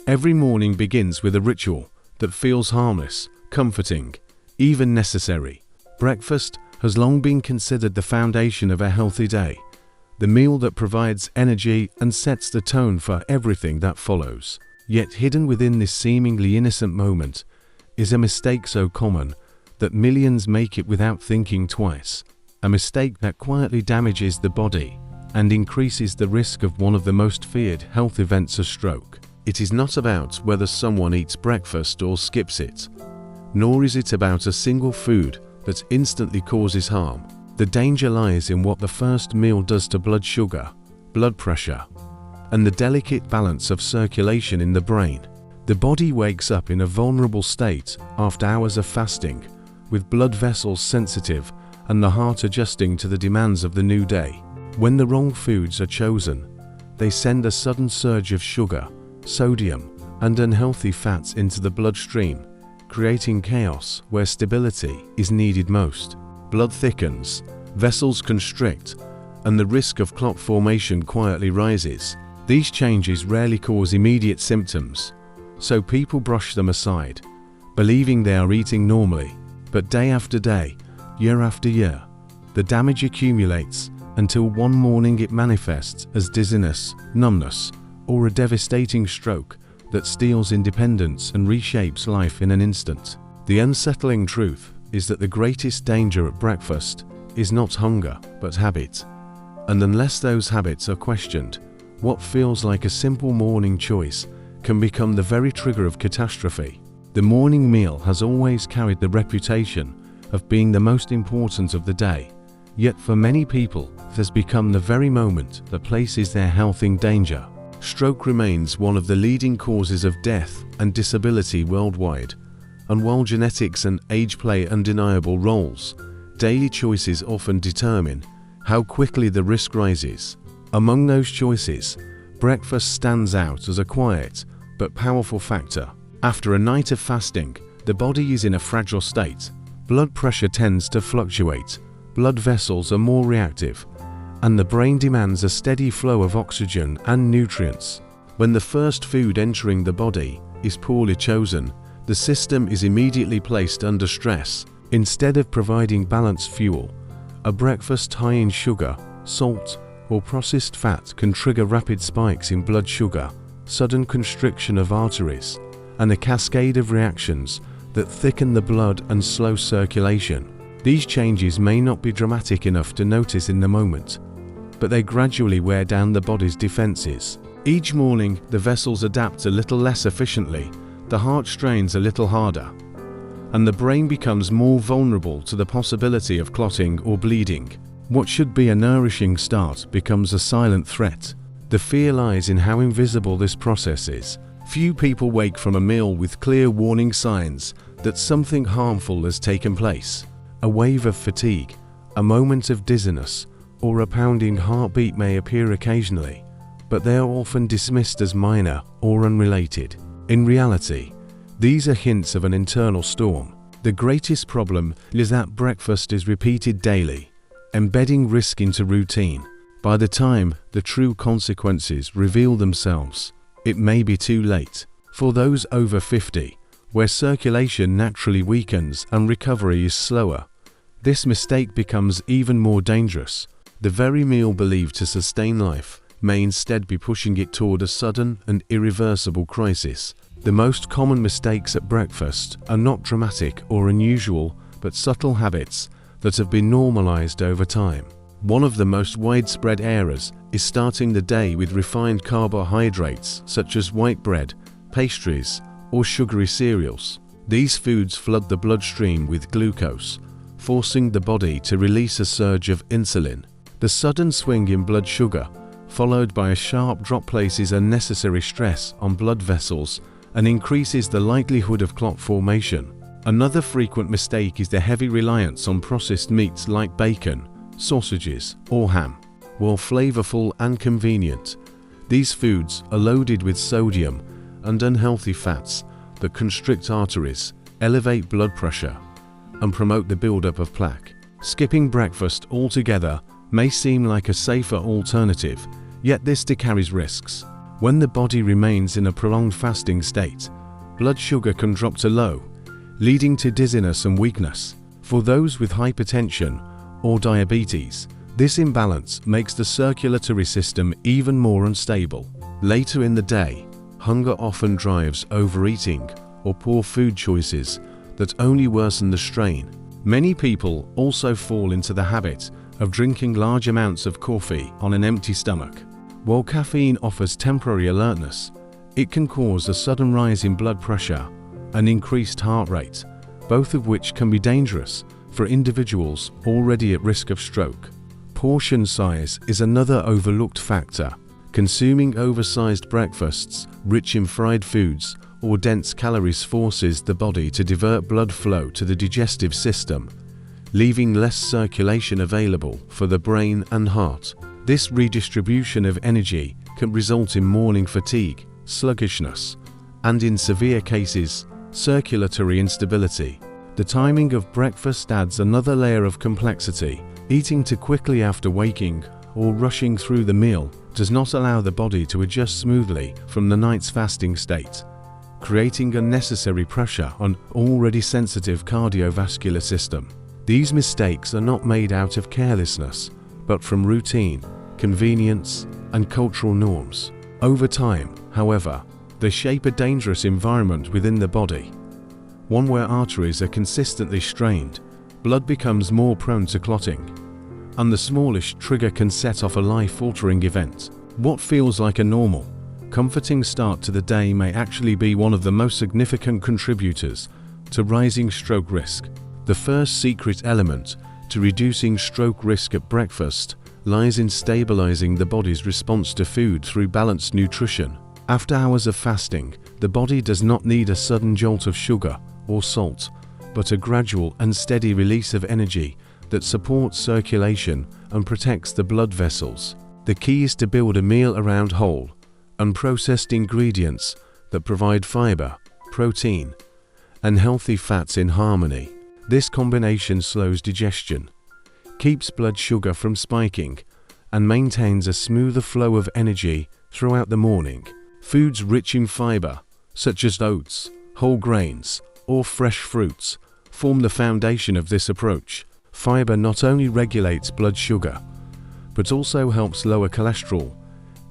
Every morning begins with a ritual that feels harmless, comforting, even necessary. Breakfast has long been considered the foundation of a healthy day, the meal that provides energy and sets the tone for everything that follows. Yet hidden within this seemingly innocent moment is a mistake so common that millions make it without thinking twice. A mistake that quietly damages the body and increases the risk of one of the most feared health events, a stroke. It is not about whether someone eats breakfast or skips it, nor is it about a single food that instantly causes harm. The danger lies in what the first meal does to blood sugar, blood pressure, and the delicate balance of circulation in the brain. The body wakes up in a vulnerable state after hours of fasting, with blood vessels sensitive and the heart adjusting to the demands of the new day. When the wrong foods are chosen, they send a sudden surge of sugar, sodium, and unhealthy fats into the bloodstream, creating chaos where stability is needed most. Blood thickens, vessels constrict, and the risk of clot formation quietly rises. These changes rarely cause immediate symptoms, so people brush them aside, believing they are eating normally. But day after day, year after year, the damage accumulates until one morning it manifests as dizziness, numbness, or a devastating stroke that steals independence and reshapes life in an instant. The unsettling truth is that the greatest danger at breakfast is not hunger, but habit. And unless those habits are questioned, what feels like a simple morning choice can become the very trigger of catastrophe. The morning meal has always carried the reputation of being the most important of the day, yet for many people, it has become the very moment that places their health in danger. Stroke remains one of the leading causes of death and disability worldwide, and while genetics and age play undeniable roles, daily choices often determine how quickly the risk rises. Among those choices, breakfast stands out as a quiet but powerful factor. After a night of fasting, the body is in a fragile state. Blood pressure tends to fluctuate, blood vessels are more reactive, and the brain demands a steady flow of oxygen and nutrients. When the first food entering the body is poorly chosen, the system is immediately placed under stress. Instead of providing balanced fuel, a breakfast high in sugar, salt, or processed fat can trigger rapid spikes in blood sugar, sudden constriction of arteries, and a cascade of reactions that thicken the blood and slow circulation. These changes may not be dramatic enough to notice in the moment, but they gradually wear down the body's defenses. Each morning, the vessels adapt a little less efficiently, the heart strains a little harder, and the brain becomes more vulnerable to the possibility of clotting or bleeding. What should be a nourishing start becomes a silent threat. The fear lies in how invisible this process is. Few people wake from a meal with clear warning signs that something harmful has taken place. A wave of fatigue, a moment of dizziness, or a pounding heartbeat may appear occasionally, but they are often dismissed as minor or unrelated. In reality, these are hints of an internal storm. The greatest problem is that breakfast is repeated daily, embedding risk into routine. By the time the true consequences reveal themselves, it may be too late. For those over 50, where circulation naturally weakens and recovery is slower, this mistake becomes even more dangerous. The very meal believed to sustain life may instead be pushing it toward a sudden and irreversible crisis. The most common mistakes at breakfast are not dramatic or unusual, but subtle habits that have been normalized over time. One of the most widespread errors is starting the day with refined carbohydrates such as white bread, pastries, or sugary cereals. These foods flood the bloodstream with glucose, forcing the body to release a surge of insulin. The sudden swing in blood sugar, followed by a sharp drop, places unnecessary stress on blood vessels and increases the likelihood of clot formation. Another frequent mistake is the heavy reliance on processed meats like bacon, sausages, or ham. While flavorful and convenient, these foods are loaded with sodium and unhealthy fats that constrict arteries, elevate blood pressure, and promote the buildup of plaque. Skipping breakfast altogether may seem like a safer alternative, yet this carries risks. When the body remains in a prolonged fasting state, blood sugar can drop to low, leading to dizziness and weakness. For those with hypertension or diabetes, this imbalance makes the circulatory system even more unstable. Later in the day, hunger often drives overeating or poor food choices that only worsen the strain. Many people also fall into the habit of drinking large amounts of coffee on an empty stomach. While caffeine offers temporary alertness, it can cause a sudden rise in blood pressure and increased heart rate, both of which can be dangerous for individuals already at risk of stroke. Portion size is another overlooked factor. Consuming oversized breakfasts rich in fried foods or dense calories forces the body to divert blood flow to the digestive system, leaving less circulation available for the brain and heart. This redistribution of energy can result in morning fatigue, sluggishness, and in severe cases, circulatory instability. The timing of breakfast adds another layer of complexity. Eating too quickly after waking or rushing through the meal does not allow the body to adjust smoothly from the night's fasting state, creating unnecessary pressure on already sensitive cardiovascular system. These mistakes are not made out of carelessness, but from routine, convenience, and cultural norms. Over time, however, they shape a dangerous environment within the body, one where arteries are consistently strained, blood becomes more prone to clotting, and the smallest trigger can set off a life-altering event. What feels like a normal, comforting start to the day may actually be one of the most significant contributors to rising stroke risk. The first secret element to reducing stroke risk at breakfast lies in stabilizing the body's response to food through balanced nutrition. After hours of fasting, the body does not need a sudden jolt of sugar or salt, but a gradual and steady release of energy that supports circulation and protects the blood vessels. The key is to build a meal around whole, unprocessed ingredients that provide fiber, protein, and healthy fats in harmony. This combination slows digestion, keeps blood sugar from spiking, and maintains a smoother flow of energy throughout the morning. Foods rich in fiber, such as oats, whole grains, or fresh fruits, form the foundation of this approach. Fiber not only regulates blood sugar, but also helps lower cholesterol,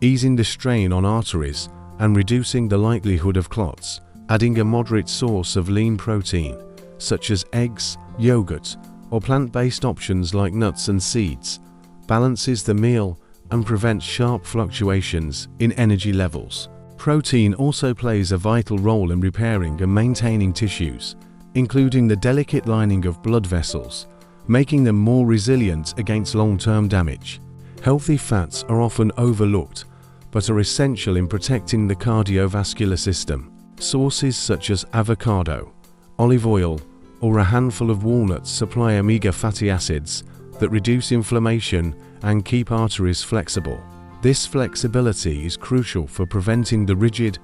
easing the strain on arteries and reducing the likelihood of clots. Adding a moderate source of lean protein, such as eggs, yogurt, or plant-based options like nuts and seeds, balances the meal and prevents sharp fluctuations in energy levels. Protein also plays a vital role in repairing and maintaining tissues, including the delicate lining of blood vessels, making them more resilient against long-term damage. Healthy fats are often overlooked, but are essential in protecting the cardiovascular system. Sources such as avocado, olive oil, or a handful of walnuts supply omega fatty acids that reduce inflammation and keep arteries flexible. This flexibility is crucial for preventing the rigid,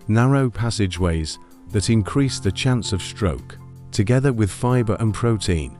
narrow passageways that increase the chance of stroke. Together with fiber and protein,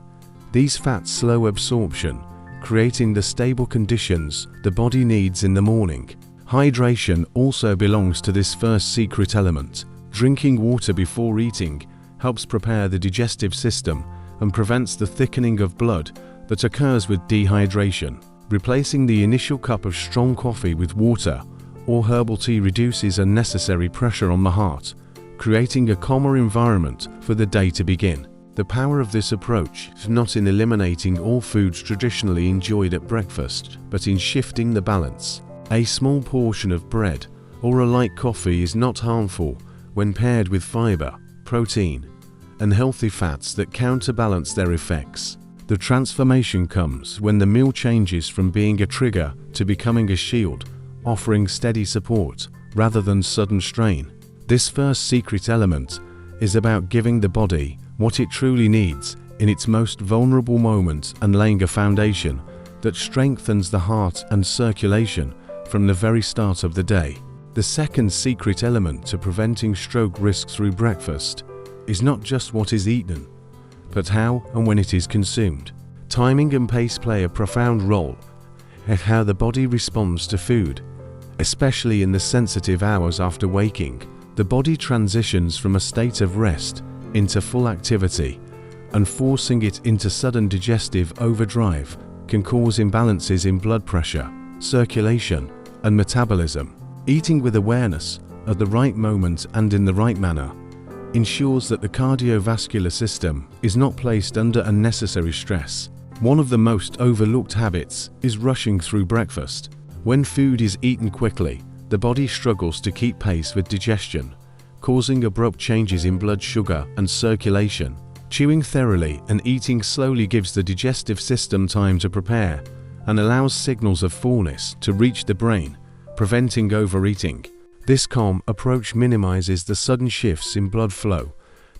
these fats slow absorption, creating the stable conditions the body needs in the morning. Hydration also belongs to this first secret element. Drinking water before eating helps prepare the digestive system and prevents the thickening of blood that occurs with dehydration. Replacing the initial cup of strong coffee with water or herbal tea reduces unnecessary pressure on the heart, creating a calmer environment for the day to begin. The power of this approach is not in eliminating all foods traditionally enjoyed at breakfast, but in shifting the balance. A small portion of bread or a light coffee is not harmful when paired with fiber, protein, and healthy fats that counterbalance their effects. The transformation comes when the meal changes from being a trigger to becoming a shield, offering steady support rather than sudden strain. This first secret element is about giving the body what it truly needs in its most vulnerable moment and laying a foundation that strengthens the heart and circulation from the very start of the day. The second secret element to preventing stroke risk through breakfast is not just what is eaten, but how and when it is consumed. Timing and pace play a profound role in how the body responds to food, Especially in the sensitive hours after waking, the body transitions from a state of rest into full activity, and forcing it into sudden digestive overdrive can cause imbalances in blood pressure, circulation, and metabolism. Eating with awareness, at the right moment and in the right manner, ensures that the cardiovascular system is not placed under unnecessary stress. One of the most overlooked habits is rushing through breakfast. When food is eaten quickly, the body struggles to keep pace with digestion, causing abrupt changes in blood sugar and circulation. Chewing thoroughly and eating slowly gives the digestive system time to prepare and allows signals of fullness to reach the brain, preventing overeating. This calm approach minimizes the sudden shifts in blood flow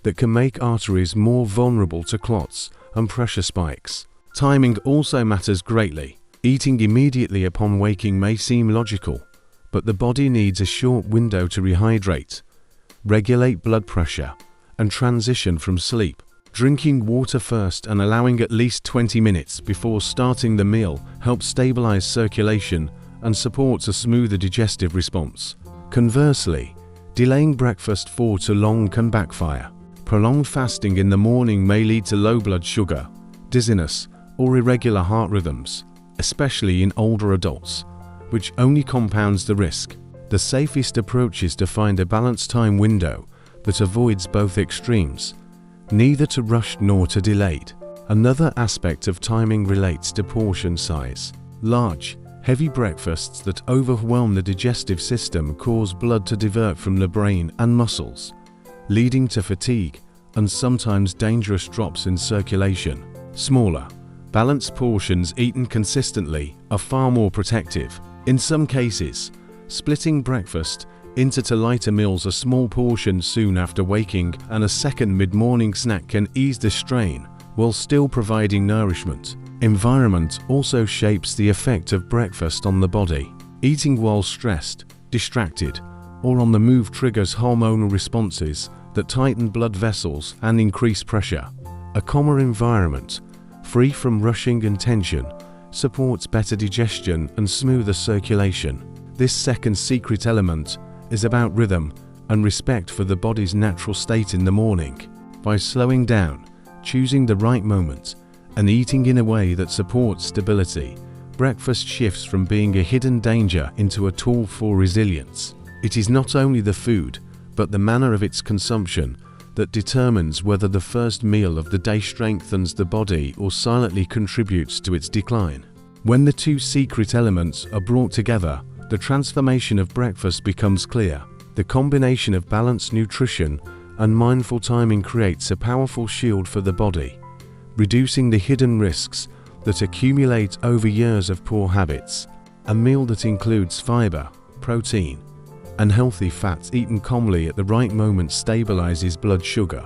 that can make arteries more vulnerable to clots and pressure spikes. Timing also matters greatly. Eating immediately upon waking may seem logical, but the body needs a short window to rehydrate, regulate blood pressure, and transition from sleep. Drinking water first and allowing at least 20 minutes before starting the meal helps stabilize circulation and supports a smoother digestive response. Conversely, delaying breakfast for too long can backfire. Prolonged fasting in the morning may lead to low blood sugar, dizziness, or irregular heart rhythms, especially in older adults, which only compounds the risk. The safest approach is to find a balanced time window that avoids both extremes, neither too rushed nor too delayed. Another aspect of timing relates to portion size. Large, heavy breakfasts that overwhelm the digestive system cause blood to divert from the brain and muscles, leading to fatigue and sometimes dangerous drops in circulation. Smaller, balanced portions eaten consistently are far more protective. In some cases, splitting breakfast into two lighter meals, a small portion soon after waking and a second mid-morning snack, can ease the strain while still providing nourishment. Environment also shapes the effect of breakfast on the body. Eating while stressed, distracted, or on the move triggers hormonal responses that tighten blood vessels and increase pressure. A calmer environment, free from rushing and tension, supports better digestion and smoother circulation. This second secret element is about rhythm and respect for the body's natural state in the morning. By slowing down, choosing the right moment, and eating in a way that supports stability, breakfast shifts from being a hidden danger into a tool for resilience. It is not only the food, but the manner of its consumption that determines whether the first meal of the day strengthens the body or silently contributes to its decline. When the two secret elements are brought together, the transformation of breakfast becomes clear. The combination of balanced nutrition and mindful timing creates a powerful shield for the body, reducing the hidden risks that accumulate over years of poor habits. A meal that includes fiber, protein, and healthy fats eaten calmly at the right moment stabilizes blood sugar,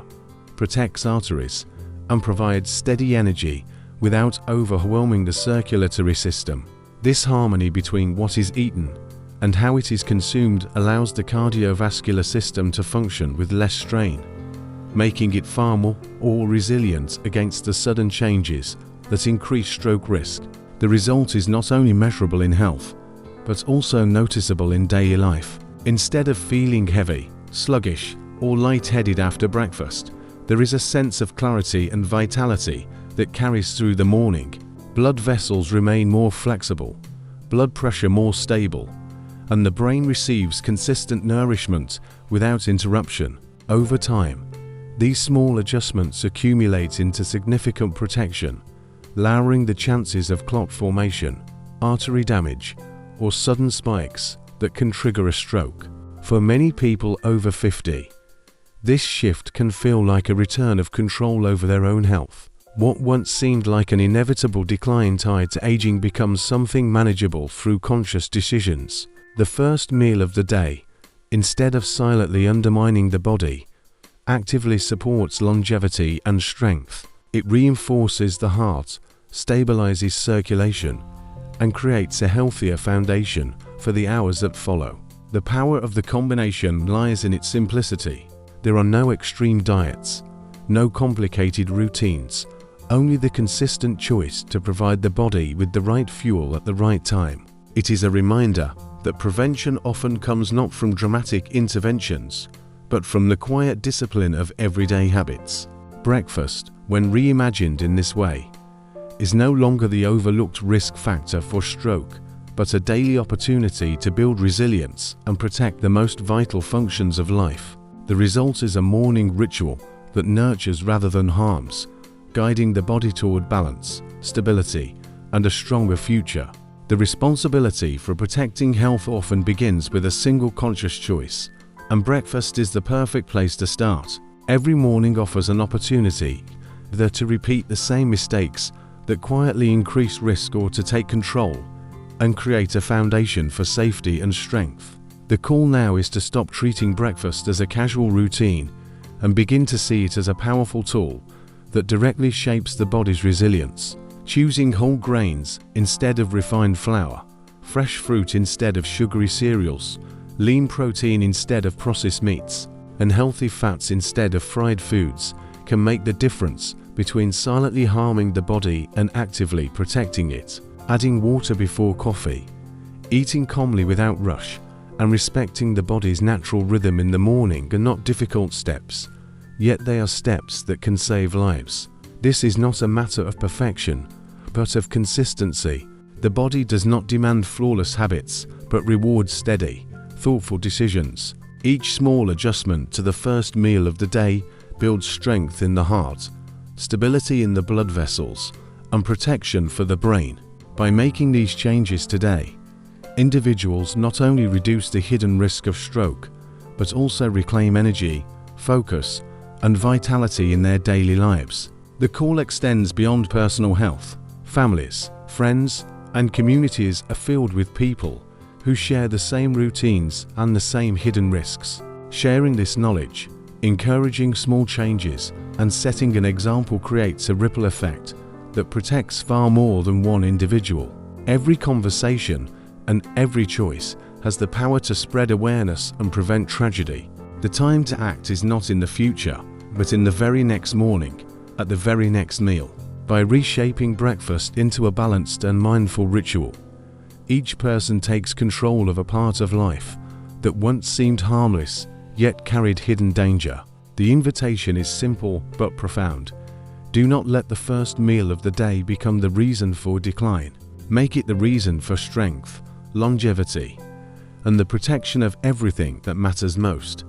protects arteries, and provides steady energy without overwhelming the circulatory system. This harmony between what is eaten and how it is consumed allows the cardiovascular system to function with less strain, making it far more resilient against the sudden changes that increase stroke risk. The result is not only measurable in health, but also noticeable in daily life. Instead of feeling heavy, sluggish, or lightheaded after breakfast, there is a sense of clarity and vitality that carries through the morning. Blood vessels remain more flexible, blood pressure more stable, and the brain receives consistent nourishment without interruption. Over time, these small adjustments accumulate into significant protection, lowering the chances of clot formation, artery damage, or sudden spikes that can trigger a stroke. For many people over 50, this shift can feel like a return of control over their own health. What once seemed like an inevitable decline tied to aging becomes something manageable through conscious decisions. The first meal of the day, instead of silently undermining the body, actively supports longevity and strength. It reinforces the heart, stabilizes circulation, and creates a healthier foundation for the hours that follow. The power of the combination lies in its simplicity. There are no extreme diets, no complicated routines, only the consistent choice to provide the body with the right fuel at the right time. It is a reminder that prevention often comes not from dramatic interventions, but from the quiet discipline of everyday habits. Breakfast, when reimagined in this way, is no longer the overlooked risk factor for stroke, but a daily opportunity to build resilience and protect the most vital functions of life. The result is a morning ritual that nurtures rather than harms, guiding the body toward balance, stability, and a stronger future. The responsibility for protecting health often begins with a single conscious choice, and breakfast is the perfect place to start. Every morning offers an opportunity either to repeat the same mistakes that quietly increase risk or to take control and create a foundation for safety and strength. The call now is to stop treating breakfast as a casual routine and begin to see it as a powerful tool that directly shapes the body's resilience. Choosing whole grains instead of refined flour, fresh fruit instead of sugary cereals, lean protein instead of processed meats, and healthy fats instead of fried foods can make the difference between silently harming the body and actively protecting it. Adding water before coffee, eating calmly without rush, and respecting the body's natural rhythm in the morning are not difficult steps, yet they are steps that can save lives. This is not a matter of perfection, but of consistency. The body does not demand flawless habits, but rewards steady, thoughtful decisions. Each small adjustment to the first meal of the day builds strength in the heart, stability in the blood vessels, and protection for the brain. By making these changes today, individuals not only reduce the hidden risk of stroke, but also reclaim energy, focus, and vitality in their daily lives. The call extends beyond personal health. Families, friends, and communities are filled with people who share the same routines and the same hidden risks. Sharing this knowledge, encouraging small changes, and setting an example creates a ripple effect that protects far more than one individual. Every conversation and every choice has the power to spread awareness and prevent tragedy. The time to act is not in the future, but in the very next morning, at the very next meal. By reshaping breakfast into a balanced and mindful ritual, each person takes control of a part of life that once seemed harmless, yet carried hidden danger. The invitation is simple but profound. Do not let the first meal of the day become the reason for decline. Make it the reason for strength, longevity, and the protection of everything that matters most.